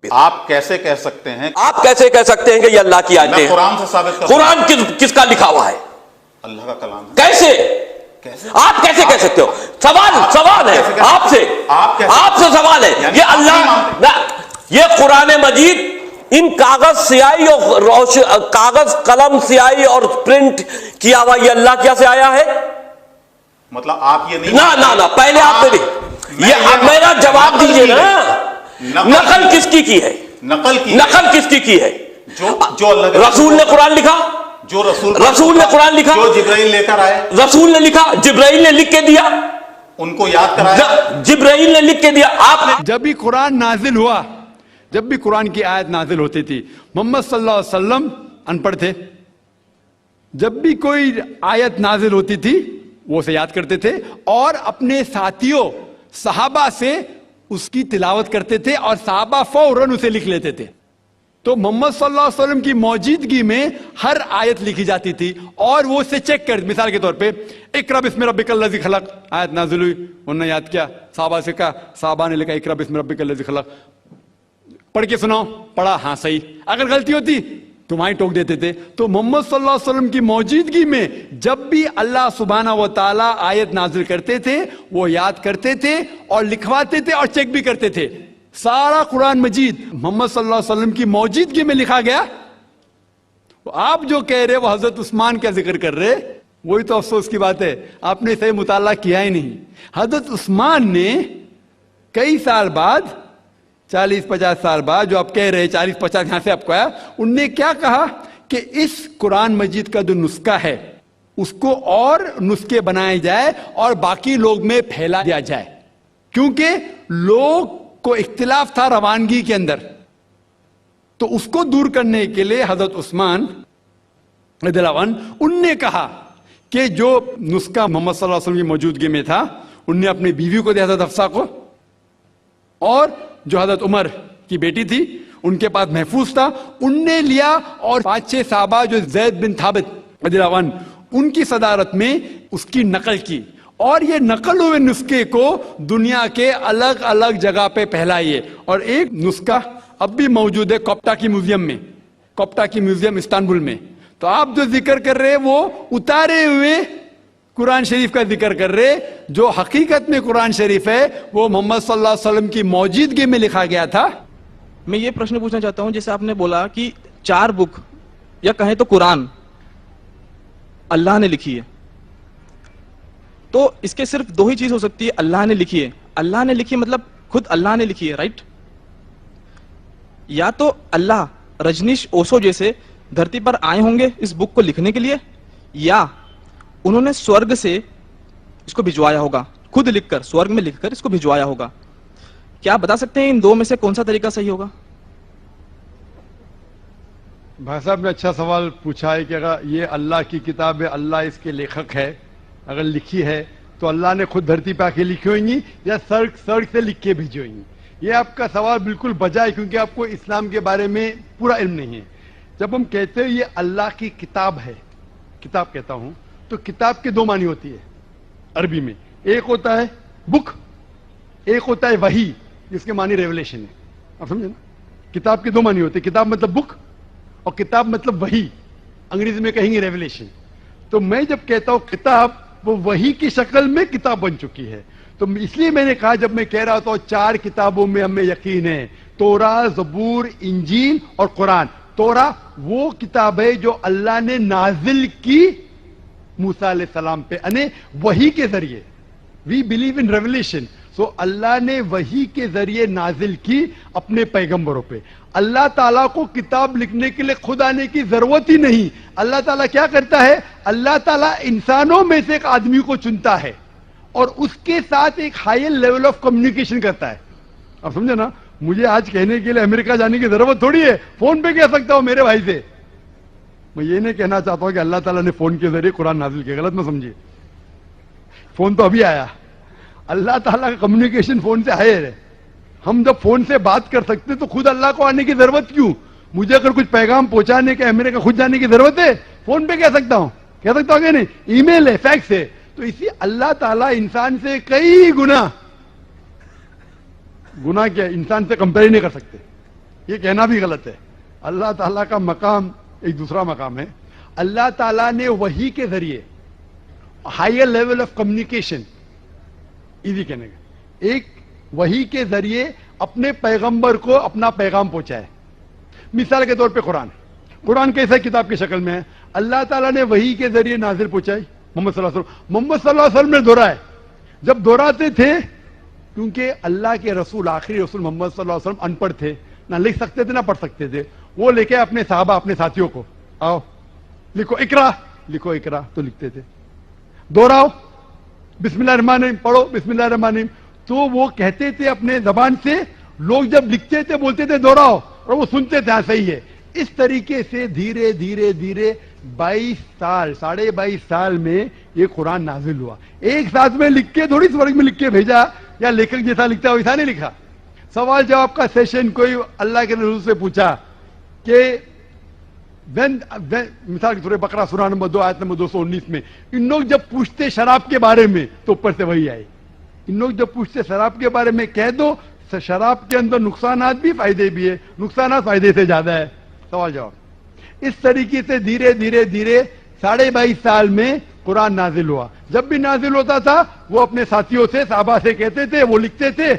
آپ کیسے کہہ سکتے ہیں کہ یہ اللہ کی آیتیں ہیں؟ قرآن سے ثابت کرتا ہوں۔ قرآن کس کا لکھا ہوا ہے؟ اللہ کا کلام ہے۔ کیسے آپ کیسے کہہ سکتے ہو؟ سوال ہے آپ سے سوال ہے، یہ اللہ، یہ قرآن مجید ان کاغذ سیاہی اور کاغذ قلم سیاہی اور پرنٹ کیا ہوا یہ اللہ کیا سے آیا ہے؟ مطلب آپ یہ نہیں، نہ پہلے آپ یہ اب میرا جواب دیجئے نا، نقل کس کی ہے؟ نقل کس کی ہے؟ جو اللہ کے رسول نے قرآن لکھا، جو رسول نے قرآن لکھا، جو جبرائیل لے کر آئے، رسول نے لکھا، جبرائیل نے لکھ کے دیا، ان کو یاد کرایا، جبرائیل نے لکھ کے دیا۔ آپ نے جب بھی قرآن نازل ہوا، جب بھی قرآن کی آیت نازل ہوتی تھی، محمد صلی اللہ علیہ وسلم ان پڑھ تھے، جب بھی کوئی آیت نازل ہوتی تھی وہ اسے یاد کرتے تھے اور اپنے ساتھیوں صحابہ سے اس کی تلاوت کرتے تھے اور صحابہ فوراً اسے لکھ لیتے تھے۔ تو محمد صلی اللہ علیہ وسلم کی موجودگی میں ہر آیت لکھی جاتی تھی اور وہ اسے چیک کر، مثال کے طور پہ اقرا بسم ربک الذی خلق آیت نازل ہوئی، انہوں نے یاد کیا، صحابہ سے کہا، صحابہ نے لکھا اقرا بسم ربک الذی خلق، پڑھ کے سناؤ، پڑھا، ہاں صحیح، اگر غلطی ہوتی تمہاری ٹوک دیتے تھے۔ تو محمد صلی اللہ علیہ وسلم کی موجودگی میں جب بھی اللہ سبحانہ و تعالیٰ آیت نازل کرتے تھے وہ یاد کرتے تھے اور لکھواتے تھے اور چیک بھی کرتے تھے۔ سارا قرآن مجید محمد صلی اللہ علیہ وسلم کی موجودگی میں لکھا گیا۔ آپ جو کہہ رہے وہ حضرت عثمان کا ذکر کر رہے، وہی تو افسوس کی بات ہے، آپ نے صحیح مطالعہ کیا ہی نہیں۔ حضرت عثمان نے کئی سال بعد، 40-50 سال بعد، جو آپ کہہ رہے 40-50 یہاں سے آپ کو آیا، انہوں نے کیا کہا کہ اس قرآن مجید کا جو نسخہ ہے اس کو اور نسخے بنائے جائے اور باقی لوگ میں پھیلا دیا جائے، کیونکہ لوگ کو اختلاف تھا روانگی کے اندر۔ تو اس کو دور کرنے کے لیے حضرت عثمان رضی اللہ عنہ ان نے کہا کہ جو نسخہ محمد صلی اللہ علیہ وسلم کی موجودگی میں تھا ان نے اپنی بیوی کو دیا، حضرت حفصہ کو، اور جو حضرت عمر کی بیٹی تھی ان کے پاس محفوظ تھا، ان نے لیا، اور 5-6 صحابہ جو زید بن ثابت رضی اللہ عنہ ان کی صدارت میں اس کی نقل کی، اور یہ نقل ہوئے نسخے کو دنیا کے الگ الگ جگہ پہ پھیلائیے۔ اور ایک نسخہ اب بھی موجود ہے کوپٹا کی میوزیم میں، کوپٹا کی میوزیم استنبول میں۔ تو آپ جو ذکر کر رہے وہ اتارے ہوئے قرآن شریف کا ذکر کر رہے، جو حقیقت میں قرآن شریف ہے وہ محمد صلی اللہ علیہ وسلم کی موجودگی میں لکھا گیا تھا۔ میں یہ پرشن پوچھنا چاہتا ہوں، جیسے آپ نے بولا کہ 4 بک یا کہیں تو قرآن اللہ نے لکھی ہے، تو اس کے صرف 2 ہی چیز ہو سکتی ہے، اللہ نے لکھی ہے، اللہ نے لکھی مطلب خود اللہ نے لکھی ہے، رائٹ؟ یا تو اللہ رجنیش اوشو جیسے دھرتی پر آئے ہوں گے اس بک کو لکھنے کے لیے، یا انہوں نے سورگ سے اس کو بھجوایا ہوگا، خود لکھ کر، سورگ میں لکھ کر اس کو بھجوایا ہوگا۔ کیا آپ بتا سکتے ہیں ان 2 میں سے کون سا طریقہ صحیح ہوگا؟ بھائی صاحب نے اچھا سوال پوچھا ہے کہ اگر یہ اللہ کی کتاب ہے، اللہ اس کے لیکھک ہے، اگر لکھی ہے تو اللہ نے خود دھرتی پہ آ کے لکھی ہوئیں گی یا سرگ سے لکھ کے بھیجی ہوئیں گی؟ یہ آپ کا سوال بالکل بجا ہے، کیونکہ آپ کو اسلام کے بارے میں پورا علم نہیں ہے۔ جب ہم کہتے ہیں یہ اللہ کی کتاب ہے، کتاب کہتا ہوں، تو کتاب کے 2 معنی ہوتی ہے عربی میں، ایک ہوتا ہے بک، ایک ہوتا ہے وحی، جس کے معنی ریولیشن ہے۔ آپ سمجھے نا؟ کتاب کے 2 معنی ہوتے ہیں، کتاب مطلب بک اور کتاب مطلب وحی، انگریزی میں کہیں گے ریولیشن۔ تو میں جب کہتا ہوں کتاب، وہ وحی کی شکل میں کتاب بن چکی ہے۔ تو اس لیے میں نے کہا، جب میں کہہ رہا تھا 4 کتابوں میں ہمیں یقین ہے، توراہ، زبور، انجیل اور قرآن۔ توراہ وہ کتاب ہے جو اللہ نے نازل کی موسیٰ علیہ السلام پہ، یعنی وحی کے ذریعے۔ وی بلیو ان ریولیشن، سو اللہ نے وحی کے ذریعے نازل کی اپنے پیغمبروں پہ۔ اللہ تعالیٰ کو کتاب لکھنے کے لیے خود آنے کی ضرورت ہی نہیں۔ اللہ تعالیٰ کیا کرتا ہے؟ اللہ تعالیٰ انسانوں میں سے ایک آدمی کو چنتا ہے اور اس کے ساتھ ایک ہائی لیول آف کمیونیکیشن کرتا ہے۔ آپ سمجھے نا؟ مجھے آج کہنے کے لیے امریکہ جانے کی ضرورت تھوڑی ہے، فون پہ کہہ سکتا ہوں میرے بھائی سے۔ میں یہ نہیں کہنا چاہتا ہوں کہ اللہ تعالیٰ نے فون کے ذریعے قرآن نازل کیا، غلط نہ سمجھیے، فون تو ابھی آیا۔ اللہ تعالیٰ کا کمیونیکیشن فون سے ہائر ہے۔ ہم جب فون سے بات کر سکتے تو خود اللہ کو آنے کی ضرورت کیوں؟ مجھے اگر کچھ پیغام پہنچانے کے امریکہ خود جانے کی ضرورت ہے؟ فون پہ کہہ سکتا ہوں کہ نہیں، ای میل ہے، فیکس ہے۔ تو اسی اللہ تعالیٰ انسان سے کئی گنا کیا انسان سے کمپیئر نہیں کر سکتے، یہ کہنا بھی غلط ہے. اللہ تعالیٰ کا مقام ایک دوسرا مقام ہے. اللہ تعالیٰ نے وحی کے ذریعے higher level of communication easy کہنے کا, ایک وحی کے ذریعے اپنے پیغمبر کو اپنا پیغام پہنچایا. مثال کے طور پہ قرآن کیسے کتاب کی شکل میں ہے, اللہ تعالیٰ نے وحی کے ذریعے نازل پہنچائی محمد صلی اللہ علیہ وسلم. محمد صلی اللہ علیہ وسلم نے دہرائے, جب دہراتے تھے کیونکہ اللہ کے رسول آخری رسول محمد صلی اللہ علیہ وسلم ان پڑھ تھے, نہ لکھ سکتے تھے نہ پڑھ سکتے تھے, وہ لے کے اپنے صحابہ اپنے ساتھیوں کو آؤ لکھو اقرا, لکھو اقرا تو لکھتے تھے. دوہراؤ بسم اللہ الرحمن الرحیم, پڑھو بسم اللہ الرحمن الرحیم, تو وہ کہتے تھے اپنے زبان سے, لوگ جب لکھتے تھے بولتے تھے دوہراؤ اور وہ سنتے تھے ہاں صحیح ہے. اس طریقے سے دھیرے دھیرے دھیرے 22 سال 22.5 سال میں یہ قرآن نازل ہوا. ایک ساتھ میں لکھ کے تھوڑی سورج میں لکھ کے بھیجا, یا لیکھک جیسا لکھتا ہے ویسا نہیں لکھا. سوال جواب کا سیشن کوئی اللہ کے رسول سے پوچھا کہ مثال کے طور پر بقرہ سورہ نمبر 2 آیت نمبر 219 میں ان لوگ جب پوچھتے شراب کے بارے میں تو اوپر سے وہی آئے. ان لوگ جب پوچھتے شراب کے بارے میں کہہ دو شراب کے اندر نقصانات بھی فائدے بھی ہے, نقصانات فائدے سے زیادہ ہے. سوال جواب. اس طریقے سے دھیرے دھیرے دھیرے 22.5 سال میں قرآن نازل ہوا. جب بھی نازل ہوتا تھا وہ اپنے ساتھیوں سے صحابہ سے کہتے تھے, وہ لکھتے تھے,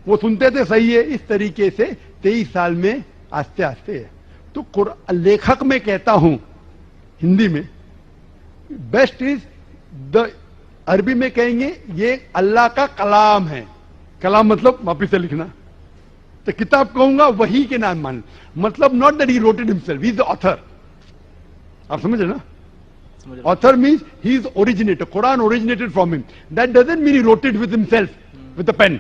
وہ سنتے تھے, صحیح ہے. اس طریقے سے 23 سال میں آہستہ آہستہ. تو لیکھک میں کہتا ہوں ہندی میں بیسٹ از دا, عربی میں کہیں گے یہ اللہ کا کلام ہے. کلام مطلب واپس سے لکھنا. تو کتاب کہوں گا وہی کے نام مان, مطلب not that he wrote it himself, he is the author. آپ سمجھ رہے نا, author means he is originator. Quran originated from him. That doesn't mean he wrote it with himself with a pen.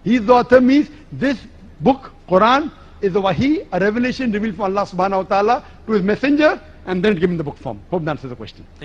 He is the author means this book Quran is a wahi, a revelation revealed from Allah subhanahu wa ta'ala to his messenger, and then given the book form. Hope that answers the question.